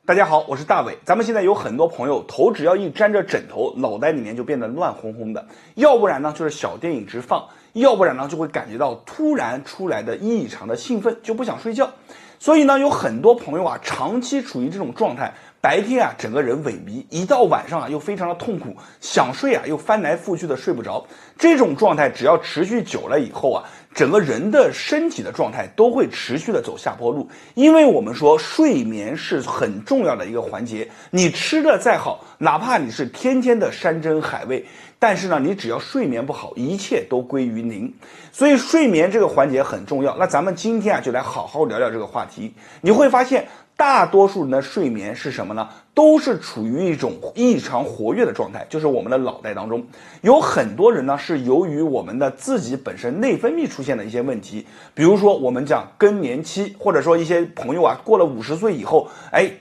大家好，我是大伟。咱们现在有很多朋友头只要一沾着枕头，脑袋里面就变得乱哄哄的，要不然呢就是小电影直放，要不然呢就会感觉到突然出来的异常的兴奋，就不想睡觉。所以呢，有很多朋友啊，长期处于这种状态，白天啊整个人萎靡，一到晚上啊又非常的痛苦，想睡啊又翻来覆去的睡不着。这种状态只要持续久了以后啊，整个人的身体的状态都会持续的走下坡路。因为我们说睡眠是很重要的一个环节，你吃的再好，哪怕你是天天的山珍海味，但是呢，你只要睡眠不好，一切都归于零。所以睡眠这个环节很重要。那咱们今天啊，就来好好聊聊这个话题。你会发现，大多数人的睡眠是什么呢？都是处于一种异常活跃的状态，就是我们的脑袋当中有很多人呢，是由于我们的自己本身内分泌出现的一些问题，比如说我们讲更年期，或者说一些朋友啊，过了50岁以后，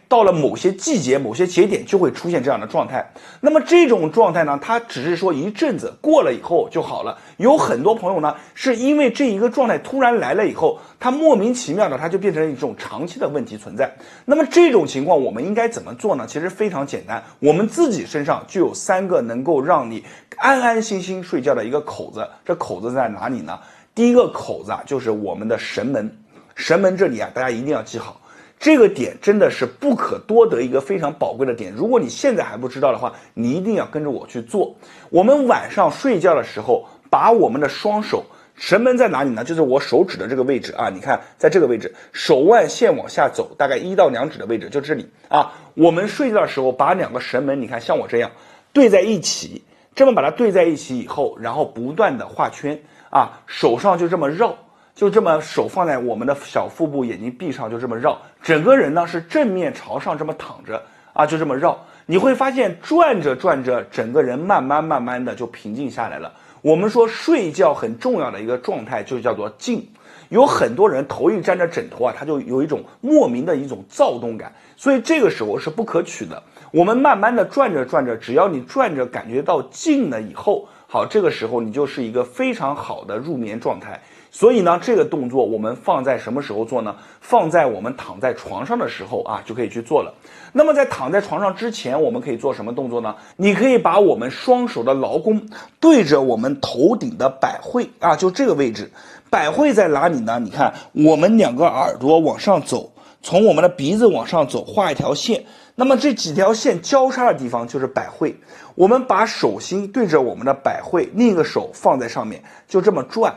到了某些季节、某些节点就会出现这样的状态。那么这种状态呢，它只是说一阵子过了以后就好了。有很多朋友呢，是因为这一个状态突然来了以后，它莫名其妙的，它就变成一种长期的问题存在。那么这种情况我们应该怎么做呢？其实非常简单，我们自己身上就有3个能够让你安安心心睡觉的一个口子。这口子在哪里呢？第一个口子啊，就是我们的神门。神门这里啊，大家一定要记好，这个点真的是不可多得一个非常宝贵的点。如果你现在还不知道的话，你一定要跟着我去做。我们晚上睡觉的时候，把我们的双手，神门在哪里呢？就是我手指的这个位置啊，你看在这个位置，手腕线往下走，大概1到2指的位置，就这里啊。我们睡觉的时候，把2个神门，你看像我这样对在一起，这么把它对在一起以后，然后不断的画圈啊，手上就这么绕，就这么手放在我们的小腹部，眼睛闭上，就这么绕，整个人呢是正面朝上这么躺着啊，就这么绕。你会发现转着转着，整个人慢慢的就平静下来了。我们说睡觉很重要的一个状态就叫做静。有很多人头一沾着枕头啊，他就有一种莫名的一种躁动感，所以这个时候是不可取的。我们慢慢的转着转着，只要你转着感觉到静了以后，好，这个时候你就是一个非常好的入眠状态。所以呢，这个动作我们放在什么时候做呢？放在我们躺在床上的时候啊，就可以去做了。那么在躺在床上之前，我们可以做什么动作呢？你可以把我们双手的劳宫对着我们头顶的百会啊，就这个位置。百会在哪里呢？你看，我们2个耳朵往上走，从我们的鼻子往上走，画一条线。那么这几条线交叉的地方就是百会。我们把手心对着我们的百会，另一个手放在上面，就这么转。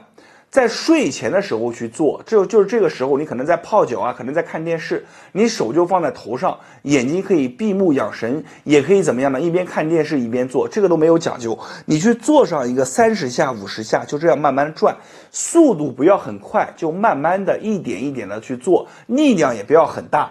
在睡前的时候去做，就是这个时候，你可能在泡脚啊，可能在看电视，你手就放在头上，眼睛可以闭目养神，也可以怎么样呢？一边看电视一边做，这个都没有讲究。你去做上一个30下、50下，就这样慢慢转，速度不要很快，就慢慢的一点一点的去做，力量也不要很大。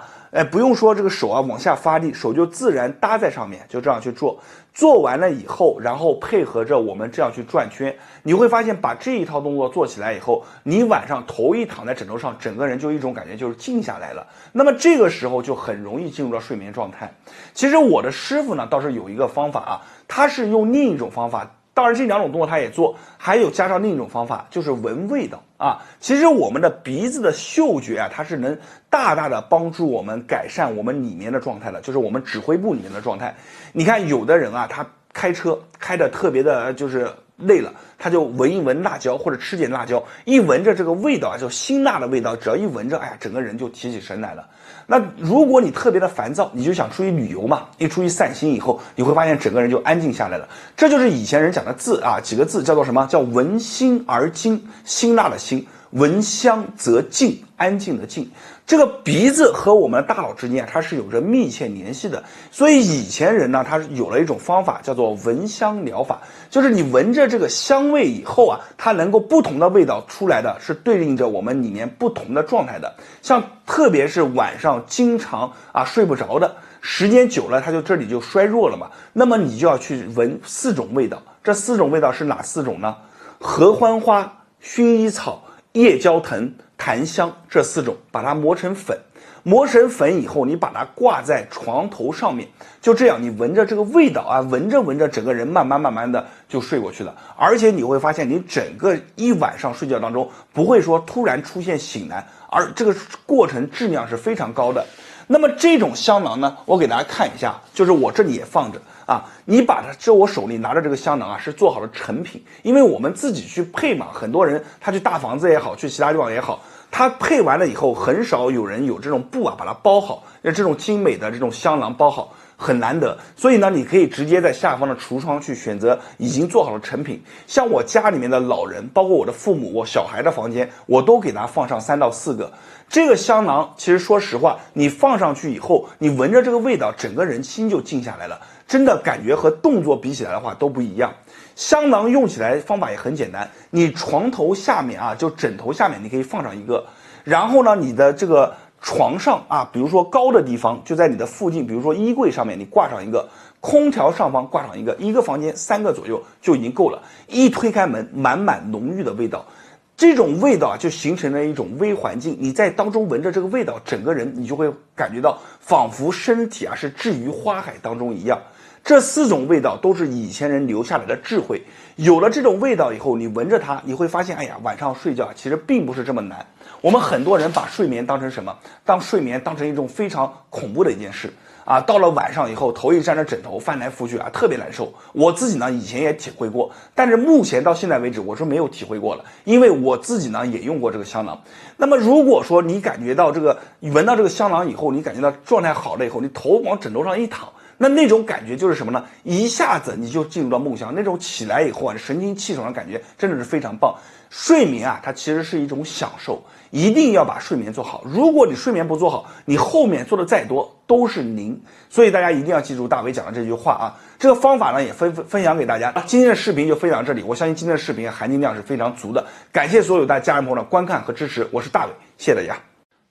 不用说这个手啊往下发力，手就自然搭在上面，就这样去做。做完了以后，然后配合着我们这样去转圈，你会发现把这一套动作做起来以后，你晚上头一躺在枕头上，整个人就一种感觉就是静下来了。那么这个时候就很容易进入到睡眠状态。其实我的师傅呢倒是有一个方法啊，他是用另一种方法。当然这2种动作他也做，还有加上另一种方法，就是闻味道啊。其实我们的鼻子的嗅觉啊，它是能大大的帮助我们改善我们里面的状态的，就是我们指挥部里面的状态。你看有的人啊，他开车开的特别的就是累了，他就闻一闻辣椒或者吃点辣椒，一闻着这个味道啊，就辛辣的味道，只要一闻着，哎呀，整个人就提起神来了。那如果你特别的烦躁，你就想出去旅游嘛，一出去散心以后，你会发现整个人就安静下来了。这就是以前人讲的字啊，几个字叫做什么？叫闻馨而静，辛辣的辛，闻香则静，安静的静。这个鼻子和我们的大脑之间啊，它是有着密切联系的。所以以前人呢，他有了一种方法叫做闻香疗法，就是你闻着这个香味以后啊，它能够不同的味道出来的是对应着我们里面不同的状态的。像特别是晚上经常啊睡不着的，时间久了它就这里就衰弱了嘛，那么你就要去闻4种味道。这4种味道是哪4种呢？合欢花、薰衣草、夜交藤、檀香，这4种把它磨成粉。磨成粉以后，你把它挂在床头上面，就这样，你闻着这个味道啊，闻着闻着，整个人慢慢的就睡过去了。而且你会发现，你整个一晚上睡觉当中，不会说突然出现醒来，而这个过程质量是非常高的。那么这种香囊呢，我给大家看一下，就是我这里也放着啊。你把这我手里拿着这个香囊啊，是做好的成品，因为我们自己去配嘛，很多人他去大房子也好，去其他地方也好，他配完了以后，很少有人有这种布啊把它包好，这种精美的这种香囊包好。很难得，所以呢，你可以直接在下方的橱窗去选择已经做好的成品。像我家里面的老人，包括我的父母、我小孩的房间，我都给他放上3到4个。这个香囊，其实说实话，你放上去以后，你闻着这个味道，整个人心就静下来了。真的感觉和动作比起来的话都不一样。香囊用起来方法也很简单，你床头下面啊，就枕头下面，你可以放上一个，然后呢，你的这个床上啊，比如说高的地方就在你的附近，比如说衣柜上面你挂上一个，空调上方挂上一个，一个房间3个左右就已经够了。一推开门，满满浓郁的味道，这种味道啊就形成了一种微环境，你在当中闻着这个味道，整个人你就会感觉到仿佛身体啊是置于花海当中一样。这4种味道都是以前人留下来的智慧，有了这种味道以后，你闻着它，你会发现，哎呀，晚上睡觉其实并不是这么难。我们很多人把睡眠当成什么？睡眠当成一种非常恐怖的一件事啊！到了晚上以后，头一沾着枕头，翻来覆去啊，特别难受。我自己呢，以前也体会过，但是目前到现在为止，我是没有体会过了，因为我自己呢也用过这个香囊。那么如果说你感觉到闻到这个香囊以后，你感觉到状态好了以后，你头往枕头上一躺。那种感觉就是什么呢？一下子你就进入到梦乡，那种起来以后啊，神清气爽的感觉真的是非常棒。睡眠啊，它其实是一种享受，一定要把睡眠做好。如果你睡眠不做好，你后面做的再多都是零。所以大家一定要记住大伟讲的这句话啊。这个方法呢也分享给大家。今天的视频就分享到这里，我相信今天的视频含金量是非常足的。感谢所有大家人朋友的观看和支持，我是大伟，谢谢大家。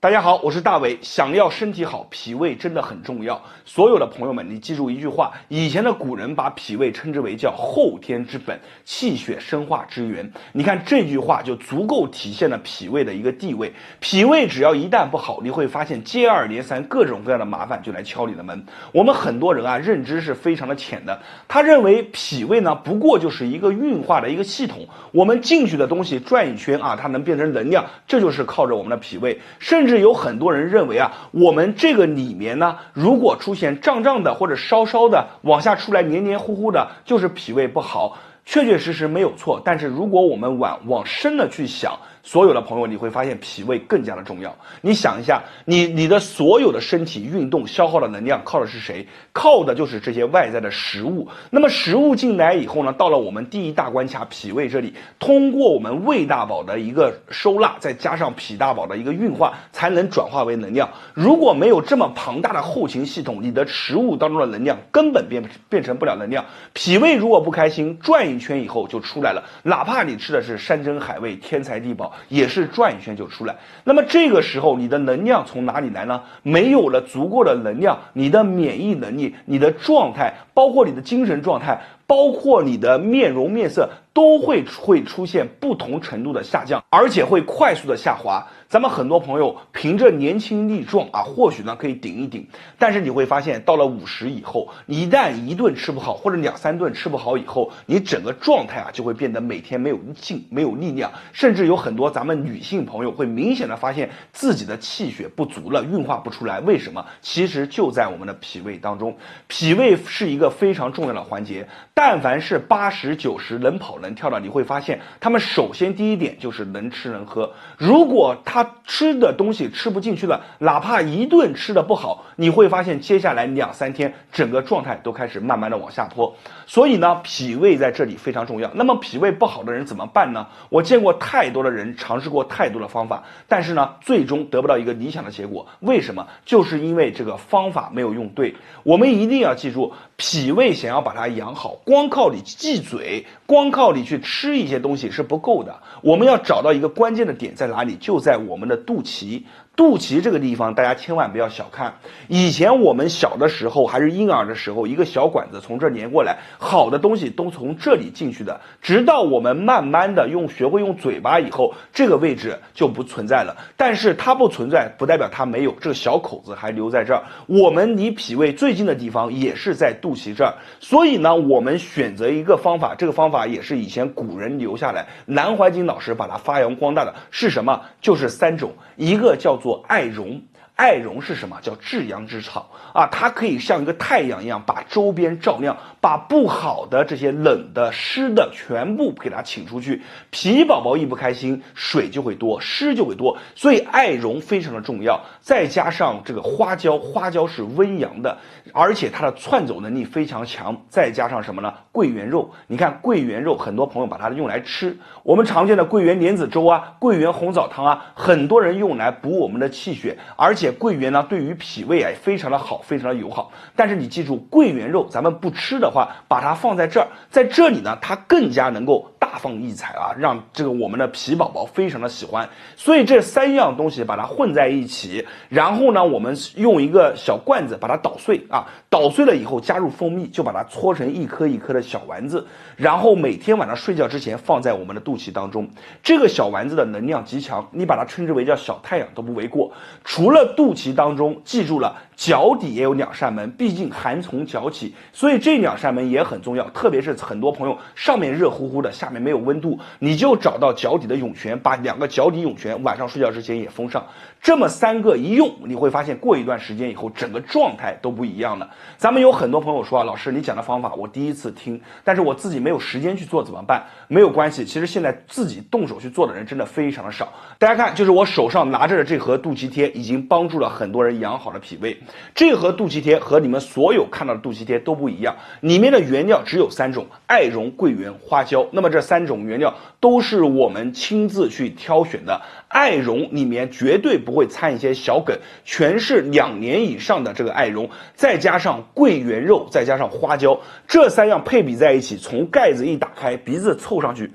大家好，我是大伟。想要身体好，脾胃真的很重要。所有的朋友们，你记住一句话：以前的古人把脾胃称之为叫后天之本，气血生化之源。你看这句话就足够体现了脾胃的一个地位。脾胃只要一旦不好，你会发现接二连三各种各样的麻烦就来敲你的门。我们很多人啊，认知是非常的浅的，他认为脾胃呢不过就是一个运化的一个系统，我们进去的东西转一圈啊，它能变成能量，这就是靠着我们的脾胃。甚至有很多人认为啊，我们这个里面呢，如果出现胀胀的或者烧烧的，往下出来黏黏糊糊的，就是脾胃不好。确确实实没有错，但是如果我们往深了去想，所有的朋友你会发现脾胃更加的重要。你想一下，你的所有的身体运动消耗的能量靠的是谁？靠的就是这些外在的食物。那么食物进来以后呢，到了我们第一大关卡脾胃这里，通过我们胃大宝的一个收纳，再加上脾大宝的一个运化，才能转化为能量。如果没有这么庞大的后勤系统，你的食物当中的能量根本变成不了能量。脾胃如果不开心，转一圈以后就出来了，哪怕你吃的是山珍海味、天才地宝，也是转一圈就出来。那么这个时候你的能量从哪里来呢？没有了足够的能量，你的免疫能力、你的状态，包括你的精神状态，包括你的面容面色，都会出现不同程度的下降，而且会快速的下滑。咱们很多朋友凭着年轻力壮啊，或许呢可以顶一顶，但是你会发现到了50以后，你一旦一顿吃不好，或者2、3顿吃不好以后，你整个状态啊就会变得每天没有劲、没有力量，甚至有很多咱们女性朋友会明显的发现自己的气血不足了，运化不出来。为什么？其实就在我们的脾胃当中。脾胃是一个非常重要的环节，但凡是80、90能跑能跳的，你会发现他们首先第一点就是能吃能喝。如果他吃的东西吃不进去了，哪怕一顿吃的不好，你会发现接下来2、3天整个状态都开始慢慢的往下坡。所以呢，脾胃在这里非常重要。那么脾胃不好的人怎么办呢？我见过太多的人尝试过太多的方法，但是呢，最终得不到一个理想的结果。为什么？就是因为这个方法没有用对。我们一定要记住，脾胃想要把它养好，光靠你忌嘴，光靠你去吃一些东西是不够的。我们要找到一个关键的点在哪里？就在我们的肚脐。肚脐这个地方大家千万不要小看，以前我们小的时候还是婴儿的时候，一个小管子从这连过来，好的东西都从这里进去的，直到我们慢慢的学会用嘴巴以后，这个位置就不存在了。但是它不存在不代表它没有，这个小口子还留在这儿。我们离脾胃最近的地方也是在肚脐这儿，所以呢，我们选择一个方法，这个方法也是以前古人留下来，南怀瑾老师把它发扬光大的是什么？就是3种，一个叫做艾绒。艾绒是什么？叫至阳之草啊，它可以像一个太阳一样，把周边照亮，把不好的这些冷的、湿的全部给它请出去。脾宝宝一不开心，水就会多，湿就会多，所以艾绒非常的重要。再加上这个花椒，花椒是温阳的，而且它的窜走能力非常强。再加上什么呢？桂圆肉，你看桂圆肉，很多朋友把它用来吃，我们常见的桂圆莲子粥啊，桂圆红枣汤啊，很多人用来补我们的气血，而且桂圆呢对于脾胃啊非常的好，非常的友好。但是你记住，桂圆肉咱们不吃的话，把它放在这儿，在这里呢，它更加能够大放异彩啊，让这个我们的脾宝宝非常的喜欢。所以这3样东西把它混在一起，然后呢，我们用一个小罐子把它捣碎啊，捣碎了以后加入蜂蜜，就把它搓成一颗一颗的小丸子，然后每天晚上睡觉之前放在我们的肚脐当中。这个小丸子的能量极强，你把它称之为叫小太阳都不为过。除了肚脐当中，记住了，脚底也有2扇门，毕竟寒从脚起，所以这2扇门也很重要。特别是很多朋友上面热乎乎的，下面没有温度，你就找到脚底的涌泉，把2个脚底涌泉晚上睡觉之前也封上。这么3个一用，你会发现过一段时间以后，整个状态都不一样了。咱们有很多朋友说啊，老师你讲的方法我第一次听，但是我自己没有时间去做怎么办？没有关系，其实现在自己动手去做的人真的非常的少。大家看，就是我手上拿着的这盒肚脐贴，已经帮助了很多人养好了脾胃。这盒肚脐贴和你们所有看到的肚脐贴都不一样，里面的原料只有3种：艾绒、桂圆、花椒。那么这3种原料都是我们亲自去挑选的。艾绒里面绝对不会掺一些小梗，全是2年以上的这个艾绒，再加上桂圆肉，再加上花椒，这3样配比在一起，从盖子一打开，鼻子凑上去，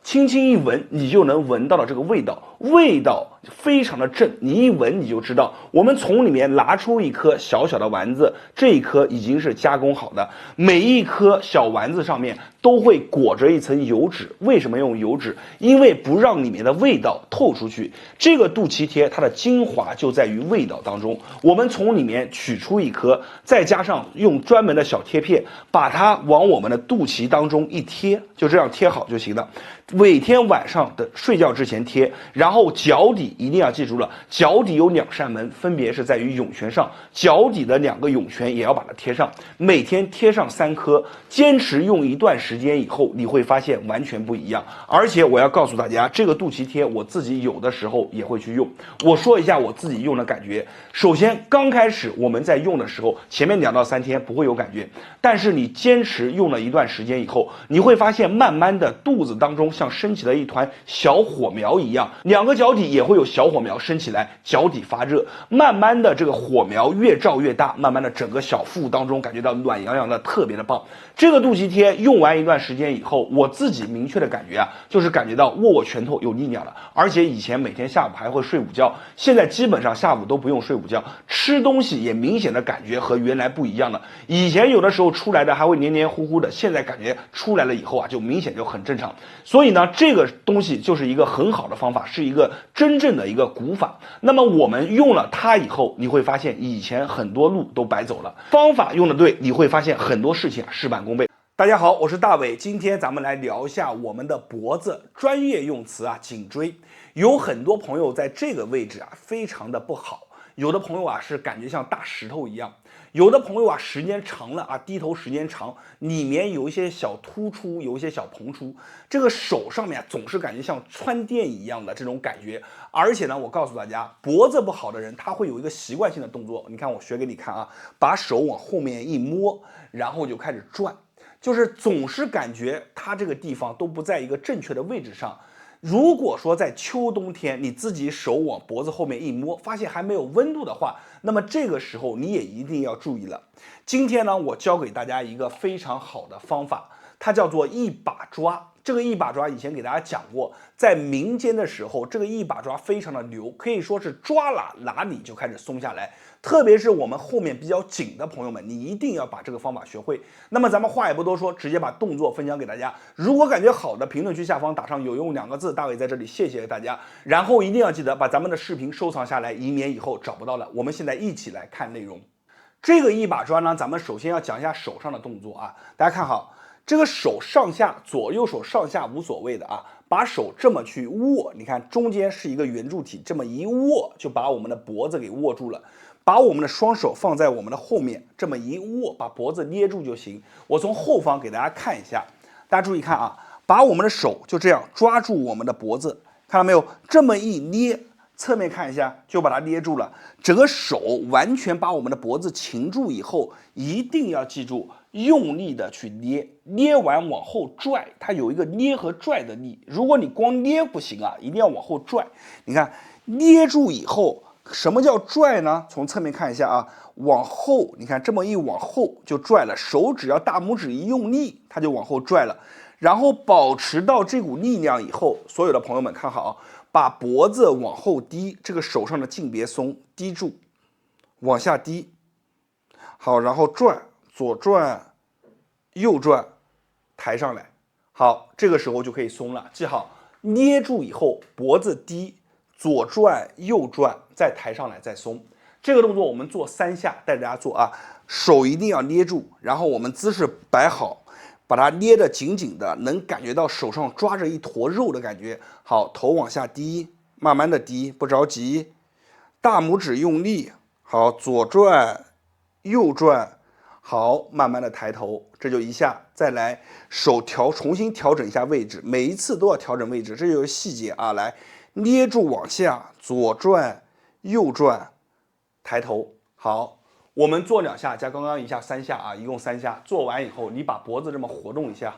轻轻一闻，你就能闻到了这个味道，味道非常的正，你一闻你就知道。我们从里面拿出一颗小小的丸子，这一颗已经是加工好的，每一颗小丸子上面都会裹着一层油脂。为什么用油脂？因为不让里面的味道透出去。这个肚脐贴它的精华就在于味道当中。我们从里面取出一颗，再加上用专门的小贴片，把它往我们的肚脐当中一贴，就这样贴好就行了。每天晚上的睡觉之前贴，然后脚底一定要记住了，脚底有2扇门，分别是在于涌泉上，脚底的2个涌泉也要把它贴上，每天贴上3颗，坚持用一段时间以后，你会发现完全不一样。而且我要告诉大家，这个肚脐贴我自己有的时候也会去用。我说一下我自己用的感觉。首先刚开始我们在用的时候，前面2到3天不会有感觉，但是你坚持用了一段时间以后，你会发现慢慢的肚子当中像升起了一团小火苗一样，2个脚底也会有小火苗升起来，脚底发热，慢慢的这个火苗越照越大，慢慢的整个小腹当中感觉到暖洋洋的，特别的棒。这个肚脐贴用完一段时间以后，我自己明确的感觉啊，就是感觉到握拳头有力量了，而且以前每天下午还会睡午觉，现在基本上下午都不用睡午觉，吃东西也明显的感觉和原来不一样了。以前有的时候出来的还会黏黏糊糊的，现在感觉出来了以后啊，就明显就很正常。所以呢，这个东西就是一个很好的方法，是一个真正的一个古法。那么我们用了它以后，你会发现以前很多路都白走了。方法用的对，你会发现很多事情事半功倍。大家好，我是大伟，今天咱们来聊一下我们的脖子，专业用词啊，颈椎。有很多朋友在这个位置啊，非常的不好。有的朋友啊是感觉像大石头一样，有的朋友啊时间长了啊，低头时间长，里面有一些小突出，有一些小膨出，这个手上面总是感觉像穿电一样的这种感觉。而且呢，我告诉大家，脖子不好的人他会有一个习惯性的动作，你看我学给你看啊，把手往后面一摸，然后就开始转，就是总是感觉他这个地方都不在一个正确的位置上。如果说在秋冬天你自己手往脖子后面一摸，发现还没有温度的话，那么这个时候你也一定要注意了。今天呢，我教给大家一个非常好的方法，它叫做一把抓。这个一把抓以前给大家讲过，在民间的时候，这个一把抓非常的牛，可以说是抓哪里就开始松下来。特别是我们后面比较紧的朋友们，你一定要把这个方法学会。那么咱们话也不多说，直接把动作分享给大家。如果感觉好的，评论区下方打上有用2个字，大伟在这里谢谢大家。然后一定要记得把咱们的视频收藏下来，以免以后找不到了。我们现在一起来看内容。这个一把抓呢，咱们首先要讲一下手上的动作啊，大家看好。这个手上下左右手上下无所谓的啊，把手这么去握，你看中间是一个圆柱体，这么一握就把我们的脖子给握住了。把我们的双手放在我们的后面，这么一握，把脖子捏住就行。我从后方给大家看一下，大家注意看啊，把我们的手就这样抓住我们的脖子，看到没有？这么一捏，侧面看一下，就把它捏住了。整个手完全把我们的脖子擒住以后，一定要记住，用力的去捏，捏完往后拽，它有一个捏和拽的力。如果你光捏不行啊，一定要往后拽。你看，捏住以后。什么叫拽呢？从侧面看一下啊，往后，你看这么一往后就拽了，手只要大拇指一用力，它就往后拽了。然后保持到这股力量以后，所有的朋友们看好，把脖子往后低，这个手上的劲别松，低住，往下低。好，然后转，左转，右转，抬上来。好，这个时候就可以松了。记好，捏住以后，脖子低。左转右转，再抬上来，再松。这个动作我们做3下，带着大家做啊。手一定要捏住，然后我们姿势摆好，把它捏得紧紧的，能感觉到手上抓着一坨肉的感觉。好，头往下低，慢慢的低，不着急。大拇指用力，好，左转右转，好，慢慢的抬头，这就一下。再来，手重新调整一下位置，每一次都要调整位置，这就是细节啊。来。捏住往下，左转右转，抬头。好，我们做2下加刚刚1下3下啊，一共3下。做完以后，你把脖子这么活动一下，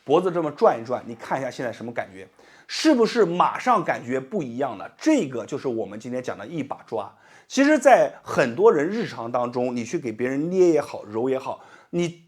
脖子这么转一转，你看一下现在什么感觉？是不是马上感觉不一样了？这个就是我们今天讲的一把抓。其实，在很多人日常当中，你去给别人捏也好，揉也好，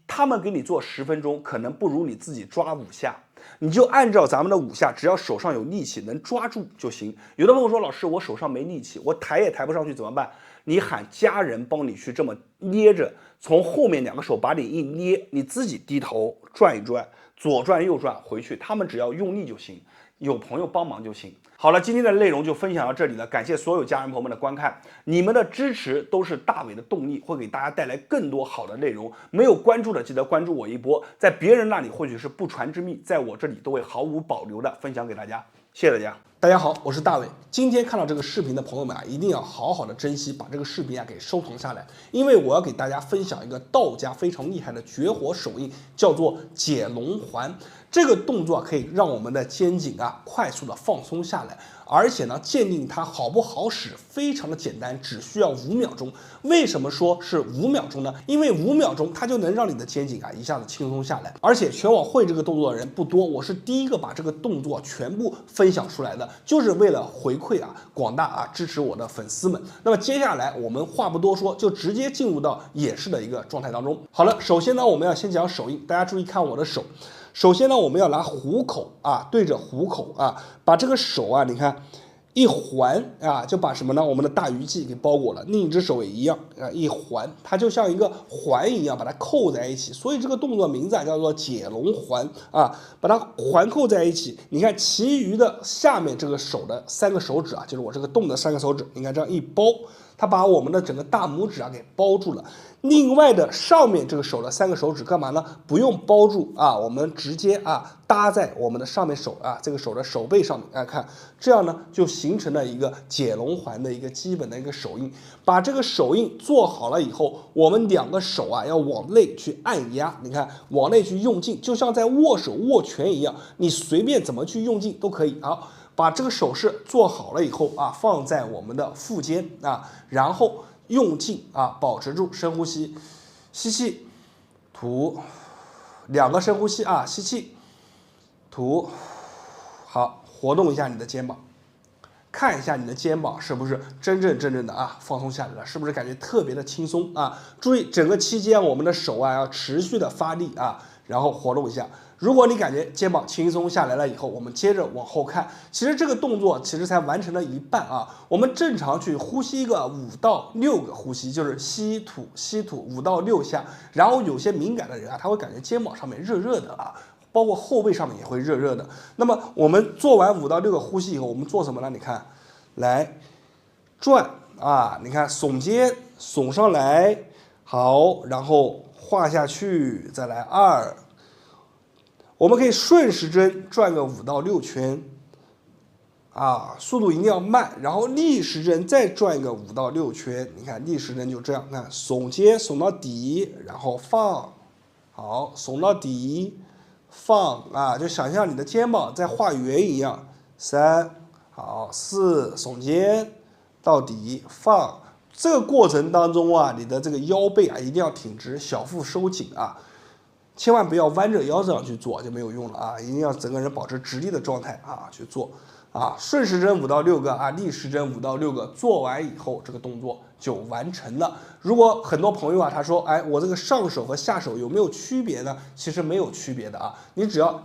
他们给你做10分钟，可能不如你自己抓5下。你就按照咱们的5下，只要手上有力气，能抓住就行。有的朋友说，老师，我手上没力气，我抬也抬不上去，怎么办？你喊家人帮你去这么捏着，从后面2个手把你一捏，你自己低头转一转，左转右转回去，他们只要用力就行，有朋友帮忙就行。好了，今天的内容就分享到这里了，感谢所有家人朋友们的观看，你们的支持都是大伟的动力，会给大家带来更多好的内容。没有关注的记得关注我一波，在别人那里或许是不传之秘，在我这里都会毫无保留的分享给大家，谢谢大家。大家好，我是大伟。今天看到这个视频的朋友们啊，一定要好好的珍惜，把这个视频啊给收藏下来，因为我要给大家分享一个道家非常厉害的绝活手印，叫做解龙环。这个动作可以让我们的肩颈啊快速的放松下来，而且呢，鉴定它好不好使非常的简单，只需要5秒钟。为什么说是5秒钟呢？因为5秒钟它就能让你的肩颈啊一下子轻松下来，而且全网会这个动作的人不多，我是第一个把这个动作全部分享出来的，就是为了回馈啊广大啊支持我的粉丝们。那么接下来我们话不多说，就直接进入到演示的一个状态当中。好了，首先呢，我们要先讲手印，大家注意看我的手。首先呢，我们要拿虎口啊，对着虎口啊，把这个手啊，你看一环啊，就把什么呢？我们的大鱼际给包裹了。另一只手也一样啊，一环，它就像一个环一样，把它扣在一起。所以这个动作名字啊叫做解龙环啊，把它环扣在一起。你看，其余的下面这个手的3个手指啊，就是我这个动的3个手指，你看这样一包，它把我们的整个大拇指啊给包住了。另外的上面这个手的3个手指干嘛呢？不用包住啊，我们直接啊搭在我们的上面手啊这个手的手背上面啊，看这样呢就形成了一个解龙环的一个基本的一个手印。把这个手印做好了以后，我们2个手啊要往内去按压，你看往内去用劲，就像在握手握拳一样，你随便怎么去用劲都可以。好，把这个手势做好了以后啊，放在我们的腹肩啊，然后用劲啊，保持住，深呼吸，吸气，吐，2个深呼吸啊，吸气，吐，好，活动一下你的肩膀，看一下你的肩膀是不是真正的啊放松下来了，是不是感觉特别的轻松啊？注意整个期间我们的手啊要持续的发力啊，然后活动一下。如果你感觉肩膀轻松下来了以后，我们接着往后看。其实这个动作其实才完成了一半啊。我们正常去呼吸个5到6个呼吸，就是吸吐吸吐5到6下。然后有些敏感的人啊，他会感觉肩膀上面热热的啊，包括后背上面也会热热的。那么我们做完5到6个呼吸以后，我们做什么呢？你看，来转啊，你看耸肩耸上来，好，然后画下去，再来2。我们可以顺时针转个5到6圈，啊，速度一定要慢，然后逆时针再转一个5到6圈。你看逆时针就这样，看耸肩耸到底，然后放，好，耸到底，放啊，就想象你的肩膀在画圆一样。3，好，4，耸肩到底放。这个过程当中啊，你的这个腰背啊一定要挺直，小腹收紧啊。千万不要弯着腰这样去做，就没有用了啊！一定要整个人保持直立的状态啊去做啊。顺时针5到6个啊，逆时针5到6个，做完以后这个动作就完成了。如果很多朋友啊，他说，哎，我这个上手和下手有没有区别呢？其实没有区别的啊，你只要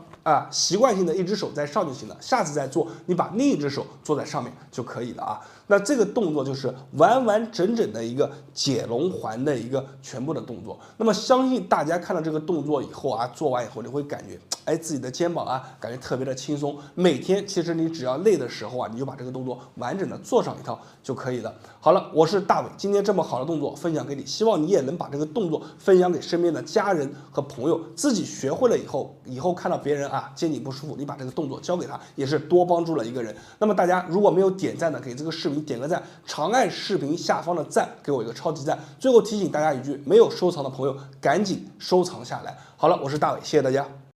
习惯性的一只手在上就行了，下次再做，你把另一只手做在上面就可以了啊。那这个动作就是完完整整的一个解龙环的一个全部的动作。那么相信大家看到这个动作以后啊，做完以后你会感觉，哎，自己的肩膀啊，感觉特别的轻松。每天其实你只要累的时候啊，你就把这个动作完整的做上一套就可以了。好了，我是大伟，今天这么好的动作分享给你，希望你也能把这个动作分享给身边的家人和朋友，自己学会了以后看到别人啊肩颈不舒服，你把这个动作教给他，也是多帮助了一个人。那么大家如果没有点赞的，给这个视频点个赞，长按视频下方的赞，给我一个超级赞。最后提醒大家一句，没有收藏的朋友赶紧收藏下来。好了，我是大伟，谢谢大家。